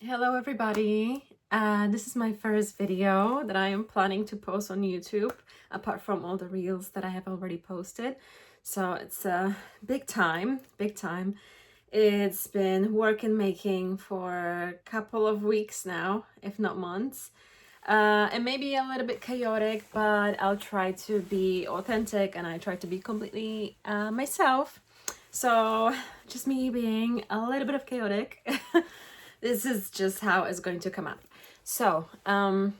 Hello everybody. This is my first video that I am planning to post on YouTube, apart from all the reels that I have already posted. So it's big time, big time. It's been work in making for a couple of weeks now, if not months. It may be a little bit chaotic, but I'll try to be authentic and I try to be completely myself. So just me being a little bit of chaotic. This is just how it's going to come out. So, a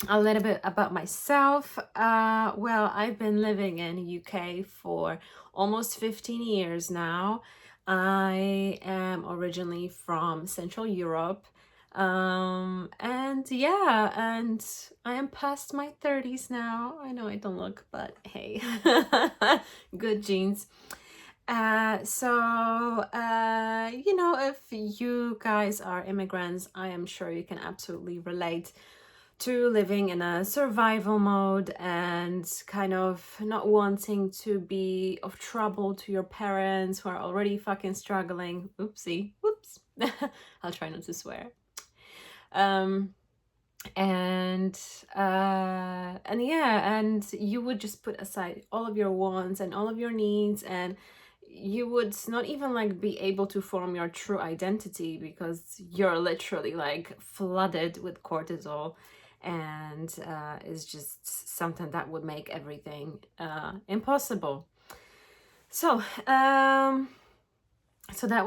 little bit about myself. Well, I've been living in UK for almost 15 years now. I am originally from Central Europe. And yeah, and I am past my 30s now. I know I don't look, but hey, good genes. If you guys are immigrants, I am sure you can absolutely relate to living in a survival mode and kind of not wanting to be of trouble to your parents who are already fucking struggling. Oopsie, whoops. I'll try not to swear. Um, and you would just put aside all of your wants and all of your needs, and you would not even like be able to form your true identity because you're literally like flooded with cortisol, and it's just something that would make everything impossible. So that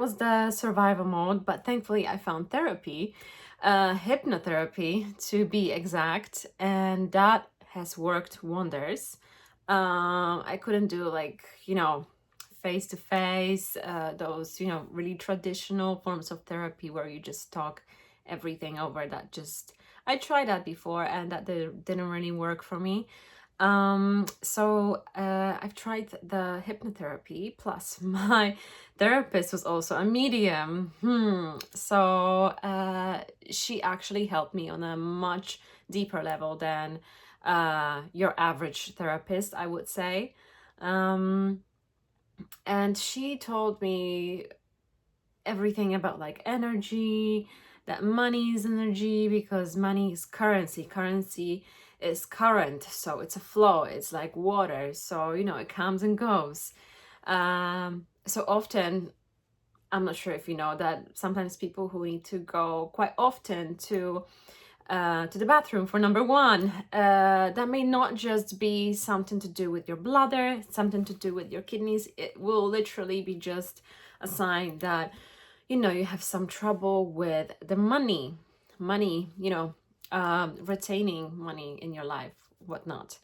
was the survival mode, but thankfully I found therapy, hypnotherapy to be exact, and that has worked wonders. I couldn't do face to face, those, really traditional forms of therapy where you just talk everything over. I tried that before and that didn't really work for me. I've tried the hypnotherapy, plus my therapist was also a medium. She actually helped me on a much deeper level than your average therapist, I would say. And she told me everything about like energy, that money is energy because money is currency. Currency is current, so it's a flow, it's like water, so it comes and goes. So often, I'm not sure if you know that sometimes people who need to go quite often to the bathroom for number one, that may not just be something to do with your bladder, something to do with your kidneys. It will literally be just a sign that you have some trouble with the money, retaining money in your life, whatnot.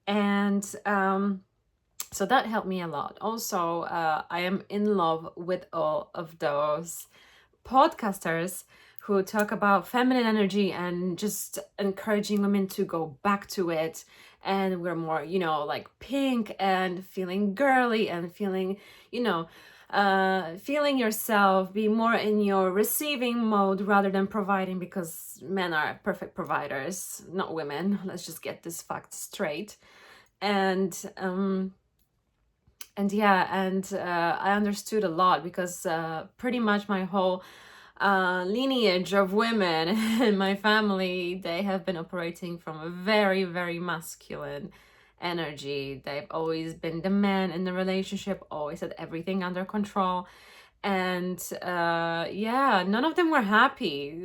And so that helped me a lot. Also, I am in love with all of those podcasters who talk about feminine energy and just encouraging women to go back to it. And we're more, like pink and feeling girly and feeling, feeling yourself, be more in your receiving mode rather than providing, because men are perfect providers, not women. Let's just get this fact straight. I understood a lot because pretty much my whole lineage of women in my family, they have been operating from a very, very masculine energy. They've always been the man in the relationship, always had everything under control. And none of them were happy.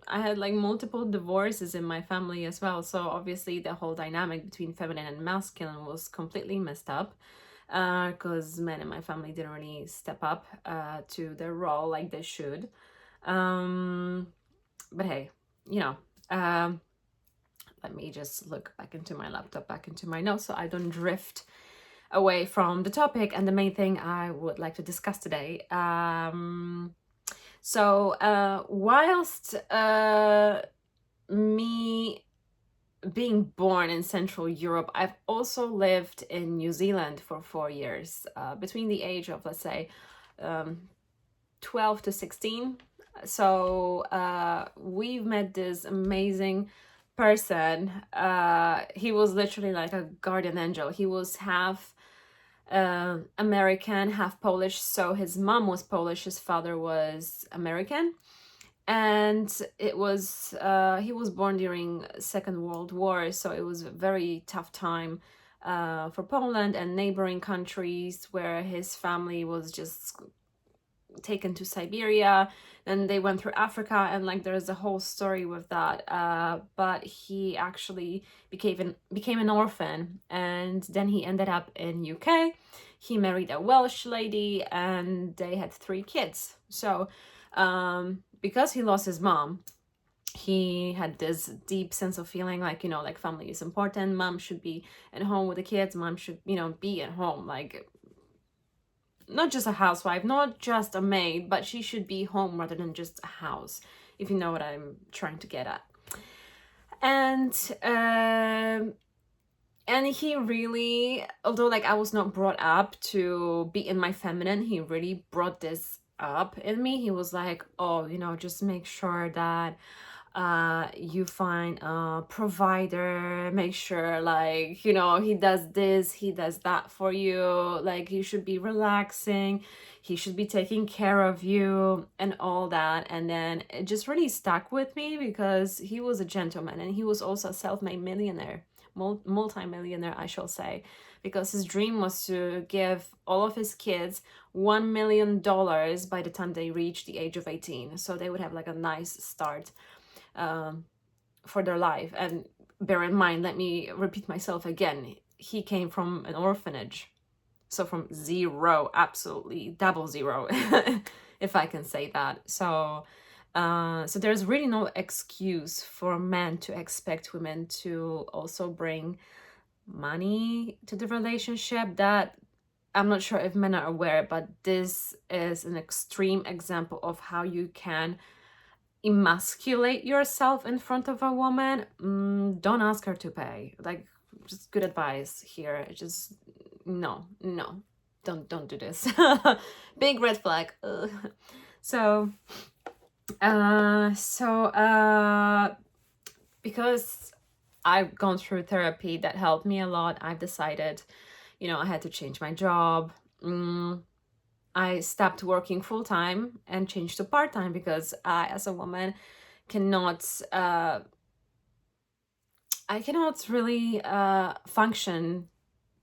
I had like multiple divorces in my family as well. So obviously the whole dynamic between feminine and masculine was completely messed up, because men in my family didn't really step up to their role like they should. But hey, let me just look back into my laptop, back into my notes, so I don't drift away from the topic and the main thing I would like to discuss today. Whilst me being born in Central Europe, I've also lived in New Zealand for 4 years, between the age of, let's say, 12 to 16. So we've met this amazing person. He was literally like a guardian angel. He was half American, half Polish. So his mom was Polish, his father was American. and it was he was born during Second World War, so it was a very tough time for Poland and neighboring countries, where his family was just taken to Siberia, and they went through Africa, and like there's a whole story with that. But he actually became an orphan, and then he ended up in UK. He married a Welsh lady, and they had 3 kids. So because he lost his mom, he had this deep sense of feeling like, like family is important. Mom should be at home with the kids. Mom should, be at home, like not just a housewife, not just a maid, but she should be home rather than just a house, if you know what I'm trying to get at. And he really, although like I was not brought up to be in my feminine, he really brought this up in me. He was like, oh, just make sure that you find a provider, make sure like, he does this, he does that for you, like you should be relaxing, he should be taking care of you and all that. And then it just really stuck with me because he was a gentleman, and he was also a self-made millionaire, multi-millionaire I shall say, because his dream was to give all of his kids $1 million by the time they reach the age of 18, so they would have like a nice start for their life. And bear in mind, let me repeat myself again, he came from an orphanage, so from zero, absolutely double zero, if I can say that. So there's really no excuse for men to expect women to also bring money to the relationship. That I'm not sure if men are aware, but this is an extreme example of how you can emasculate yourself in front of a woman. Don't ask her to pay. Like, just good advice here. Just no, don't do this. Big red flag. Ugh. So because I've gone through therapy that helped me a lot, I've decided, I had to change my job. I stopped working full-time and changed to part-time because I, as a woman, cannot I cannot really function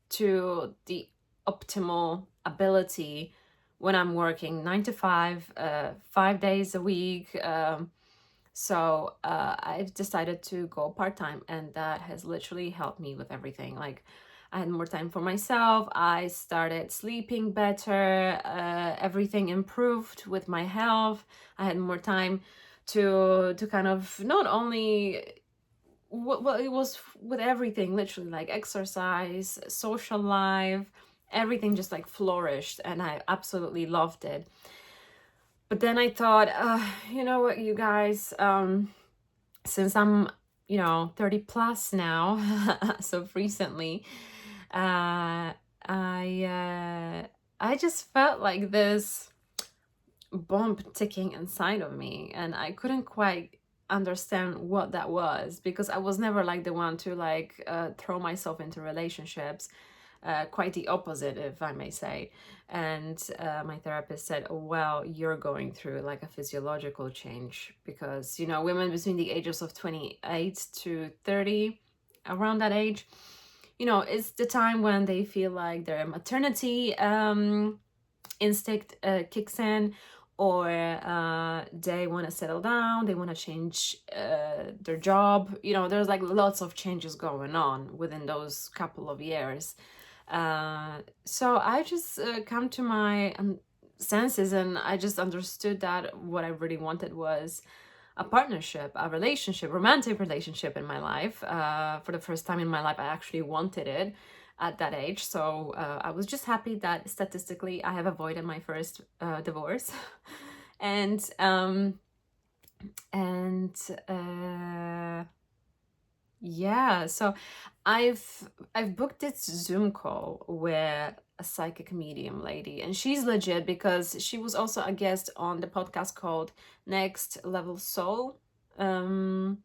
to the optimal ability when I'm working 9 to 5, 5 days a week. So I've decided to go part-time, and that has literally helped me with everything. Like, I had more time for myself, I started sleeping better, everything improved with my health. I had more time to kind of not only, well, it was with everything, literally, like exercise, social life, everything just like flourished, and I absolutely loved it. But then I thought, you know what, you guys, since I'm 30 plus now, so recently, I just felt like this bomb ticking inside of me, and I couldn't quite understand what that was, because I was never like the one to like throw myself into relationships. Quite the opposite, if I may say. And my therapist said, oh, well, you're going through like a physiological change, because women between the ages of 28 to 30, around that age, it's the time when they feel like their maternity instinct kicks in, or they want to settle down, they want to change their job. There's like lots of changes going on within those couple of years. So I just come to my senses, and I just understood that what I really wanted was a partnership, a relationship, romantic relationship in my life. For the first time in my life, I actually wanted it at that age. So I was just happy that statistically I have avoided my first divorce. and yeah, so I've booked this Zoom call with a psychic medium lady, and she's legit because she was also a guest on the podcast called Next Level Soul. I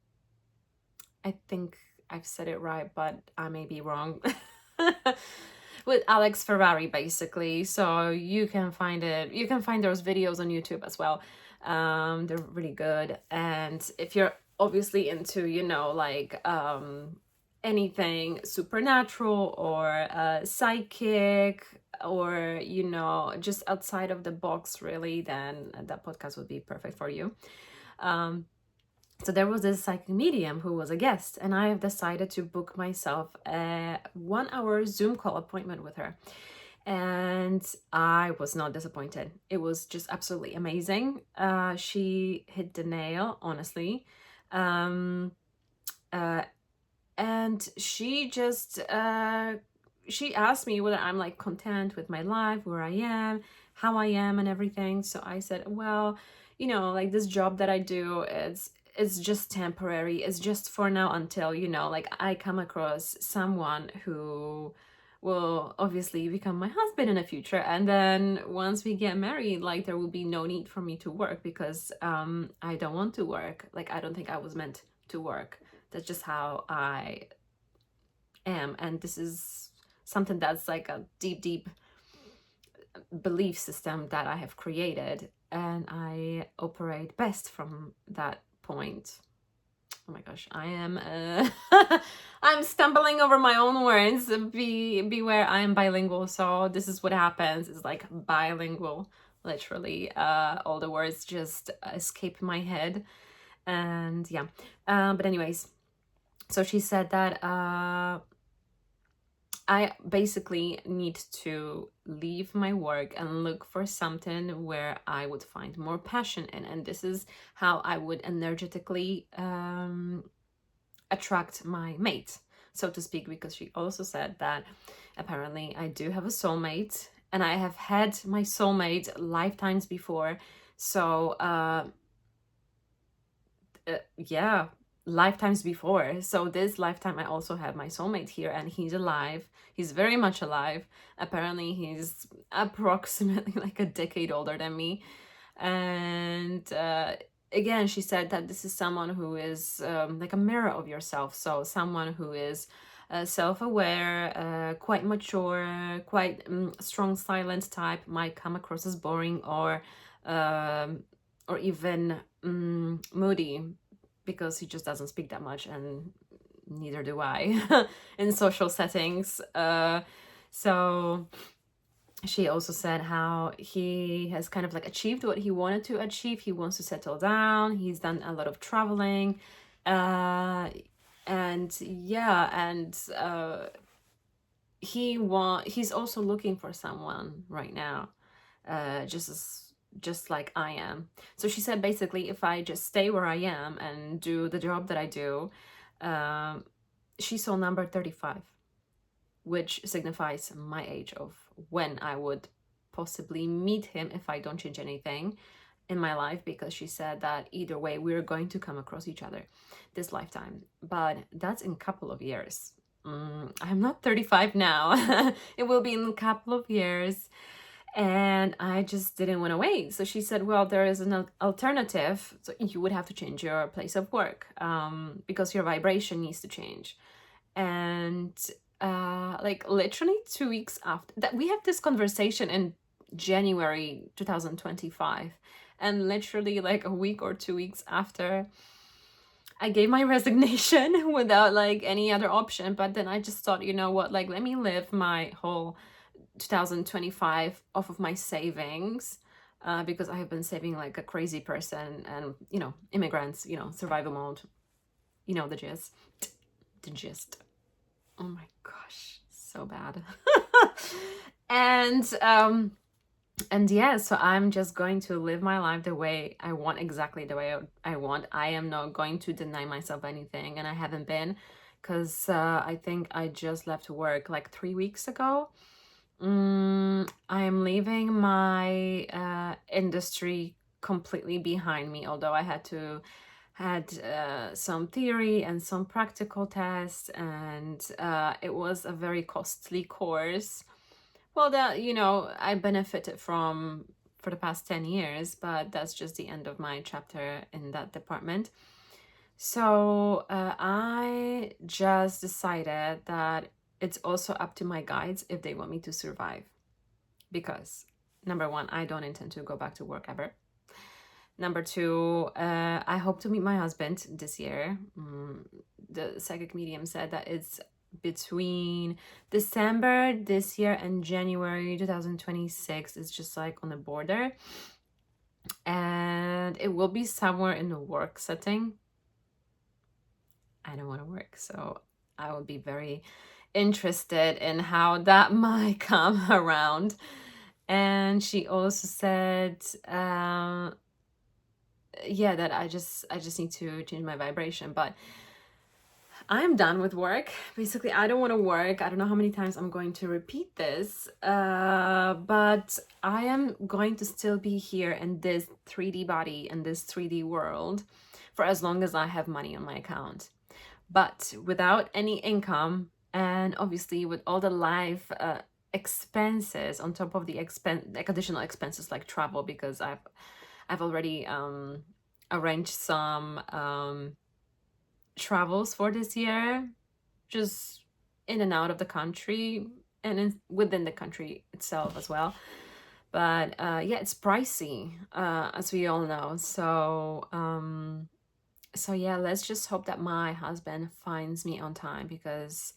think I've said it right, but I may be wrong. With Alex Ferrari, basically. So you can find those videos on YouTube as well. They're really good. And if you're obviously into, like anything supernatural or psychic, or just outside of the box, really, then that podcast would be perfect for you. So there was this psychic medium who was a guest, and I have decided to book myself a 1 hour Zoom call appointment with her. And I was not disappointed. It was just absolutely amazing. She hit the nail, honestly. Um, and she just she asked me whether I'm like content with my life, where I am, how I am, and everything. So I said, well, like this job that I do, it's just temporary. It's just for now until like I come across someone who will obviously become my husband in the future, and then once we get married, like there will be no need for me to work, because I don't want to work. Like I don't think I was meant to work. That's just how I am. And this is something that's like a deep belief system that I have created, and I operate best from that point. Oh my gosh, I am I'm stumbling over my own words. Beware, I am bilingual, so this is what happens. It's like bilingual, literally. All the words just escape my head. And yeah, but anyways, so she said that I basically need to leave my work and look for something where I would find more passion in. And this is how I would energetically attract my mate, so to speak, because she also said that apparently I do have a soulmate, and I have had my soulmate lifetimes before. So yeah, lifetimes before. So this lifetime I also have my soulmate here, and he's alive. He's very much alive. Apparently he's approximately like a decade older than me. And again, she said that this is someone who is like a mirror of yourself. So someone who is self-aware, quite mature, quite strong silent type, might come across as boring or even moody, because he just doesn't speak that much, and neither do I in social settings. So she also said how he has kind of like achieved what he wanted to achieve. He wants to settle down. He's done a lot of traveling. And yeah, and he's also looking for someone right now, just like I am. So she said basically, if I just stay where I am and do the job that I do, she saw number 35, which signifies my age of when I would possibly meet him if I don't change anything in my life, because she said that either way we're going to come across each other this lifetime. But that's in a couple of years. I'm not 35 now. It will be in a couple of years, and I just didn't want to wait. So she said, well, there is an alternative. So you would have to change your place of work, because your vibration needs to change. And like literally 2 weeks after that, we had this conversation in January 2025, and literally like a week or 2 weeks after, I gave my resignation without like any other option. But then I just thought, you know what, like let me live my whole 2025 off of my savings, because I have been saving like a crazy person, and immigrants, survival mode, the gist. The gist. Oh my gosh, so bad. And yeah, so I'm just going to live my life the way I want, exactly the way I want. I am not going to deny myself anything, and I haven't been, because I think I just left work like 3 weeks ago. I am leaving my industry completely behind me, although I had some theory and some practical tests, and it was a very costly course. Well, that I benefited from for the past 10 years, but that's just the end of my chapter in that department. So I just decided that it's also up to my guides if they want me to survive, because number one, I don't intend to go back to work ever. Number two, I hope to meet my husband this year. The psychic medium said that it's between December this year and January 2026. It's just like on the border. And it will be somewhere in the work setting. I don't want to work, so I would be very interested in how that might come around. And she also said, yeah, that I just need to change my vibration. But I'm done with work. Basically, I don't want to work. I don't know how many times I'm going to repeat this, but I am going to still be here in this 3D body, in this 3D world, for as long as I have money on my account. But without any income, and obviously with all the life expenses on top of the like additional expenses like travel, because I've already arranged some travels for this year, just in and out of the country and within the country itself as well. But yeah, it's pricey, as we all know. So yeah, let's just hope that my husband finds me on time, because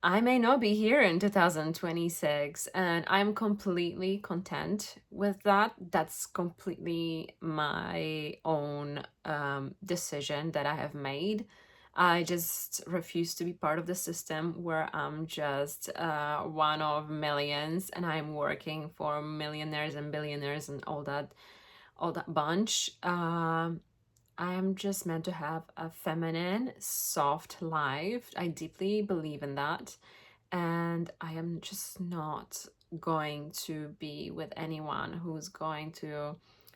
I may not be here in 2026, and I'm completely content with that. That's completely my own decision that I have made. I just refuse to be part of the system where I'm just one of millions and I'm working for millionaires and billionaires and all that bunch. I am just meant to have a feminine, soft life. I deeply believe in that. And I am just not going to be with anyone who's going to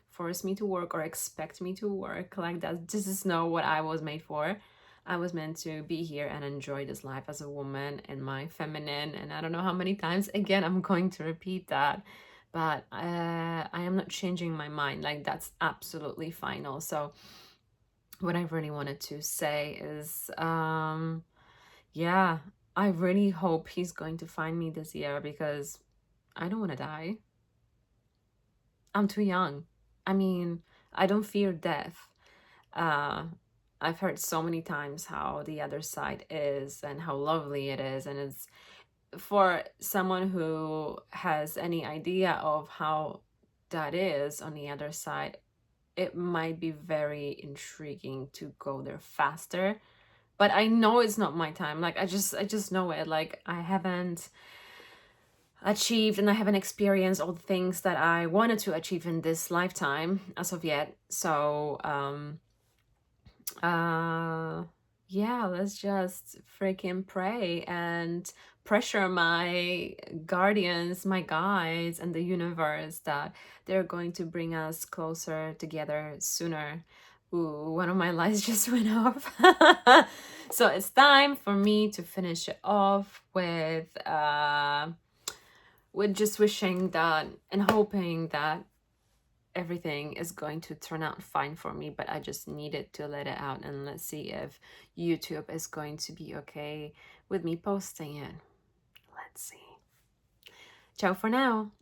force me to work or expect me to work like that. This is not what I was made for. I was meant to be here and enjoy this life as a woman in my feminine. And I don't know how many times, again, I'm going to repeat that. But I am not changing my mind. Like, that's absolutely final. So what I really wanted to say is, yeah, I really hope he's going to find me this year, because I don't want to die. I'm too young. I mean, I don't fear death. I've heard so many times how the other side is and how lovely it is. And it's for someone who has any idea of how that is on the other side, it might be very intriguing to go there faster. But I know it's not my time. Like, I just know it. Like, I haven't achieved and I haven't experienced all the things that I wanted to achieve in this lifetime as of yet. So yeah, let's just freaking pray and pressure my guardians, my guides, and the universe that they're going to bring us closer together sooner. Ooh, one of my lights just went off. So it's time for me to finish it off with just wishing that and hoping that everything is going to turn out fine for me, but I just needed to let it out, and let's see if YouTube is going to be okay with me posting it. Let's see. Ciao for now.